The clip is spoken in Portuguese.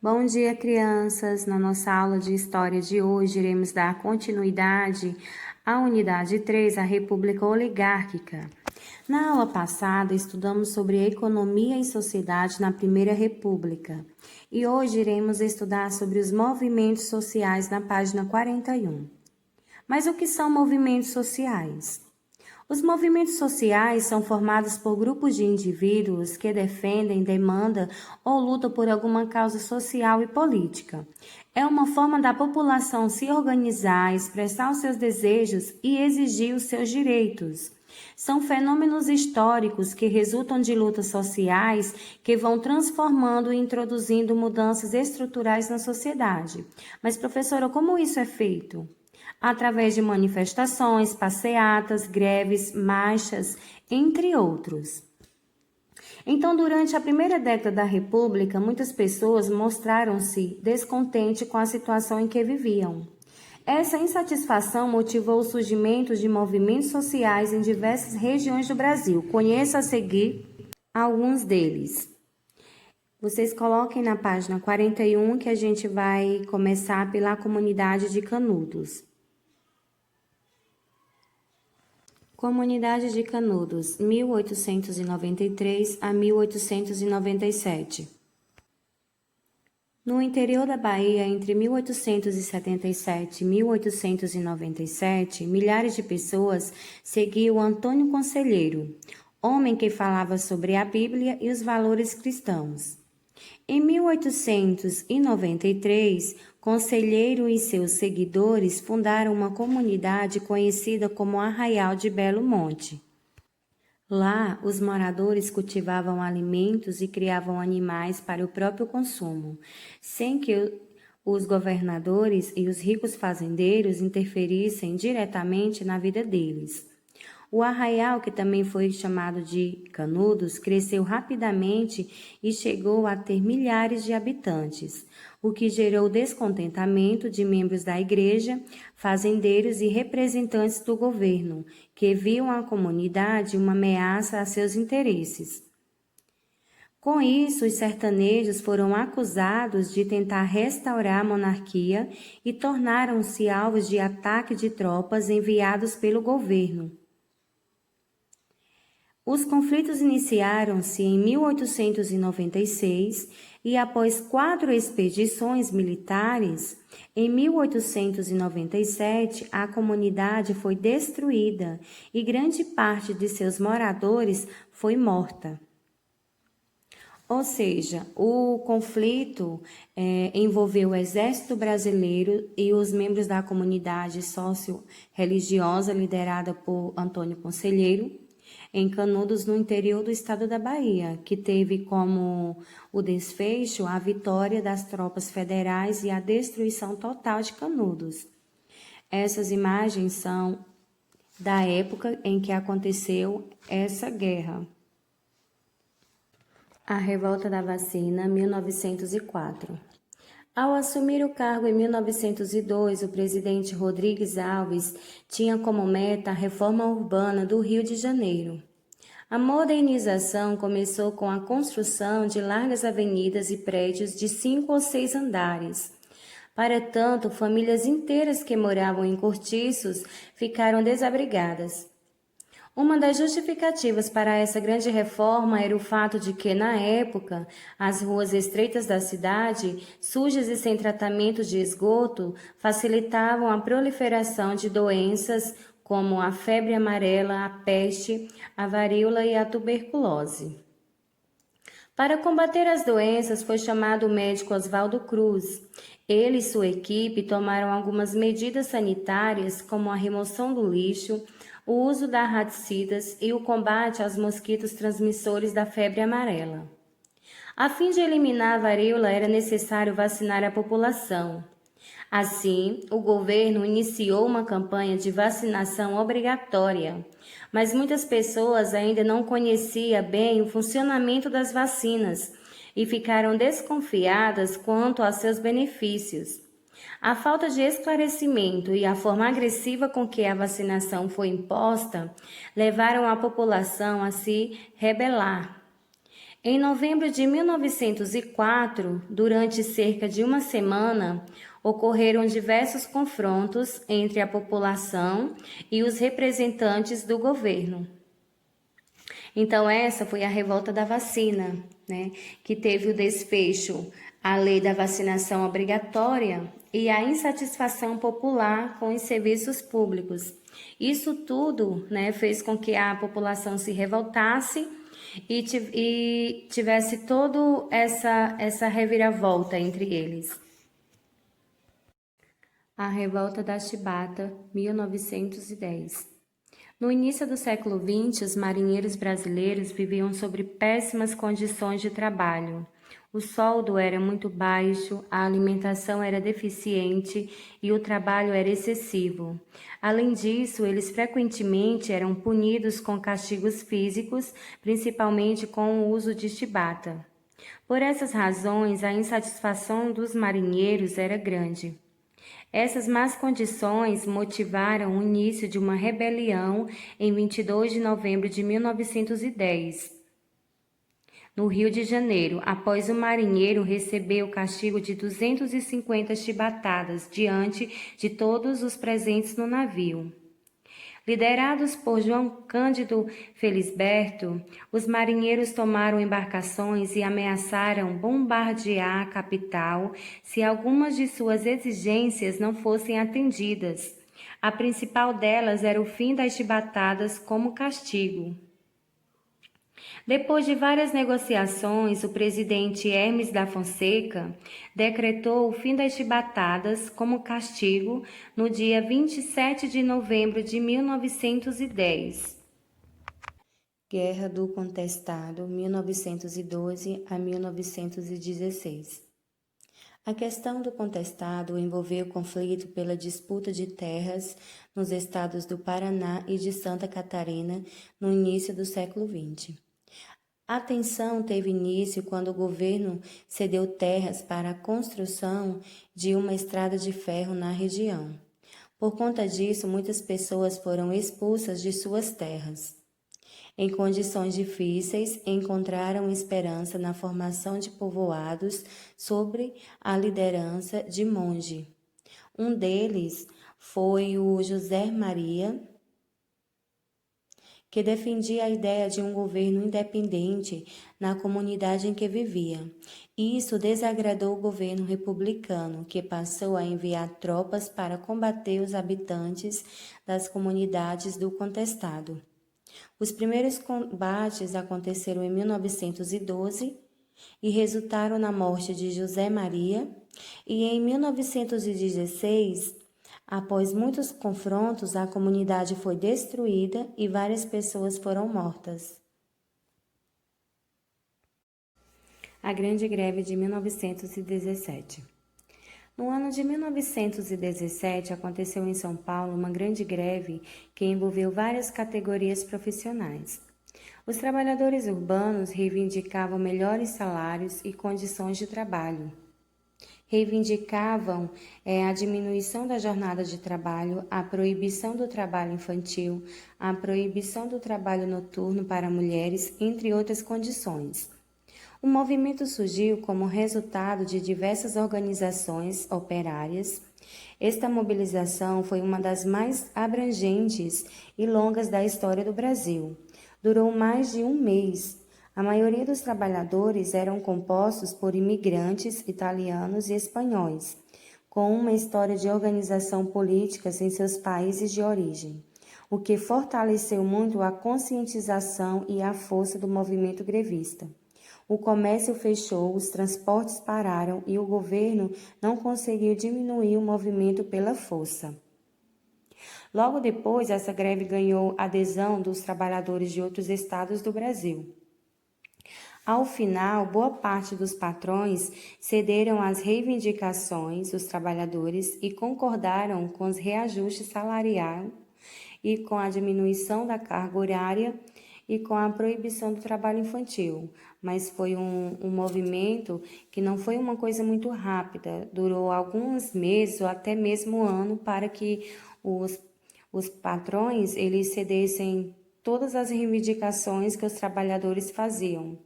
Bom dia, crianças! Na nossa aula de história de hoje, iremos dar continuidade à unidade 3, a República Oligárquica. Na aula passada, estudamos sobre economia e sociedade na Primeira República e hoje iremos estudar sobre os movimentos sociais na página 41. Mas o que são movimentos sociais? Os movimentos sociais são formados por grupos de indivíduos que defendem, demandam ou lutam por alguma causa social e política. É uma forma da população se organizar, expressar os seus desejos e exigir os seus direitos. São fenômenos históricos que resultam de lutas sociais que vão transformando e introduzindo mudanças estruturais na sociedade. Mas, professora, como isso é feito? Através de manifestações, passeatas, greves, marchas, entre outros. Então, durante a primeira década da República, muitas pessoas mostraram-se descontentes com a situação em que viviam. Essa insatisfação motivou o surgimento de movimentos sociais em diversas regiões do Brasil. Conheça a seguir alguns deles. Vocês coloquem na página 41 que a gente vai começar pela comunidade de Canudos. Comunidade de Canudos, 1893 a 1897. No interior da Bahia, entre 1877 e 1897, milhares de pessoas seguiam Antônio Conselheiro, homem que falava sobre a Bíblia e os valores cristãos. Em 1893, Conselheiro e seus seguidores fundaram uma comunidade conhecida como Arraial de Belo Monte. Lá, os moradores cultivavam alimentos e criavam animais para o próprio consumo, sem que os governadores e os ricos fazendeiros interferissem diretamente na vida deles. O arraial, que também foi chamado de Canudos, cresceu rapidamente e chegou a ter milhares de habitantes, o que gerou descontentamento de membros da igreja, fazendeiros e representantes do governo, que viam a comunidade uma ameaça a seus interesses. Com isso, os sertanejos foram acusados de tentar restaurar a monarquia e tornaram-se alvos de ataque de tropas enviados pelo governo. Os conflitos iniciaram-se em 1896 e, após 4 expedições militares, em 1897 a comunidade foi destruída e grande parte de seus moradores foi morta. Ou seja, o conflito envolveu o exército brasileiro e os membros da comunidade socio-religiosa liderada por Antônio Conselheiro, em Canudos, no interior do estado da Bahia, que teve como o desfecho a vitória das tropas federais e a destruição total de Canudos. Essas imagens são da época em que aconteceu essa guerra. A Revolta da Vacina, 1904. Ao assumir o cargo em 1902, o presidente Rodrigues Alves tinha como meta a reforma urbana do Rio de Janeiro. A modernização começou com a construção de largas avenidas e prédios de 5 ou 6 andares. Para tanto, famílias inteiras que moravam em cortiços ficaram desabrigadas. Uma das justificativas para essa grande reforma era o fato de que, na época, as ruas estreitas da cidade, sujas e sem tratamento de esgoto, facilitavam a proliferação de doenças como a febre amarela, a peste, a varíola e a tuberculose. Para combater as doenças, foi chamado o médico Oswaldo Cruz. Ele e sua equipe tomaram algumas medidas sanitárias, como a remoção do lixo, o uso de raticidas e o combate aos mosquitos transmissores da febre amarela. A fim de eliminar a varíola, era necessário vacinar a população. Assim, o governo iniciou uma campanha de vacinação obrigatória, mas muitas pessoas ainda não conheciam bem o funcionamento das vacinas e ficaram desconfiadas quanto a seus benefícios. A falta de esclarecimento e a forma agressiva com que a vacinação foi imposta levaram a população a se rebelar. Em novembro de 1904, durante cerca de uma semana, ocorreram diversos confrontos entre a população e os representantes do governo. Então, essa foi a revolta da vacina, né? Que teve o desfecho a lei da vacinação obrigatória e a insatisfação popular com os serviços públicos. Isso tudo, né, fez com que a população se revoltasse e tivesse toda essa reviravolta entre eles. A Revolta da Chibata, 1910. No início do século XX, os marinheiros brasileiros viviam sob péssimas condições de trabalho. O soldo era muito baixo, a alimentação era deficiente e o trabalho era excessivo. Além disso, eles frequentemente eram punidos com castigos físicos, principalmente com o uso de chibata. Por essas razões, a insatisfação dos marinheiros era grande. Essas más condições motivaram o início de uma rebelião em 22 de novembro de 1910, no Rio de Janeiro, após o marinheiro receber o castigo de 250 chibatadas diante de todos os presentes no navio. Liderados por João Cândido Felisberto, os marinheiros tomaram embarcações e ameaçaram bombardear a capital se algumas de suas exigências não fossem atendidas. A principal delas era o fim das chibatadas como castigo. Depois de várias negociações, o presidente Hermes da Fonseca decretou o fim das chibatadas como castigo no dia 27 de novembro de 1910. Guerra do Contestado, 1912 a 1916. A questão do contestado envolveu conflito pela disputa de terras nos estados do Paraná e de Santa Catarina no início do século XX. A tensão teve início quando o governo cedeu terras para a construção de uma estrada de ferro na região. Por conta disso, muitas pessoas foram expulsas de suas terras. Em condições difíceis, encontraram esperança na formação de povoados sob a liderança de monge. Um deles foi o José Maria, que defendia a ideia de um governo independente na comunidade em que vivia. Isso desagradou o governo republicano, que passou a enviar tropas para combater os habitantes das comunidades do contestado. Os primeiros combates aconteceram em 1912 e resultaram na morte de José Maria, e em 1916, após muitos confrontos, a comunidade foi destruída e várias pessoas foram mortas. A Grande Greve de 1917. No ano de 1917, aconteceu em São Paulo uma grande greve que envolveu várias categorias profissionais. Os trabalhadores urbanos reivindicavam melhores salários e condições de trabalho. Reivindicavam a diminuição da jornada de trabalho, a proibição do trabalho infantil, a proibição do trabalho noturno para mulheres, entre outras condições. O movimento surgiu como resultado de diversas organizações operárias. Esta mobilização foi uma das mais abrangentes e longas da história do Brasil. Durou mais de um mês. A maioria dos trabalhadores eram compostos por imigrantes italianos e espanhóis, com uma história de organização política em seus países de origem, o que fortaleceu muito a conscientização e a força do movimento grevista. O comércio fechou, os transportes pararam e o governo não conseguiu diminuir o movimento pela força. Logo depois, essa greve ganhou adesão dos trabalhadores de outros estados do Brasil. Ao final, boa parte dos patrões cederam às reivindicações dos trabalhadores e concordaram com os reajustes salariais e com a diminuição da carga horária e com a proibição do trabalho infantil, mas foi um movimento que não foi uma coisa muito rápida, durou alguns meses ou até mesmo um ano para que os patrões eles cedessem todas as reivindicações que os trabalhadores faziam.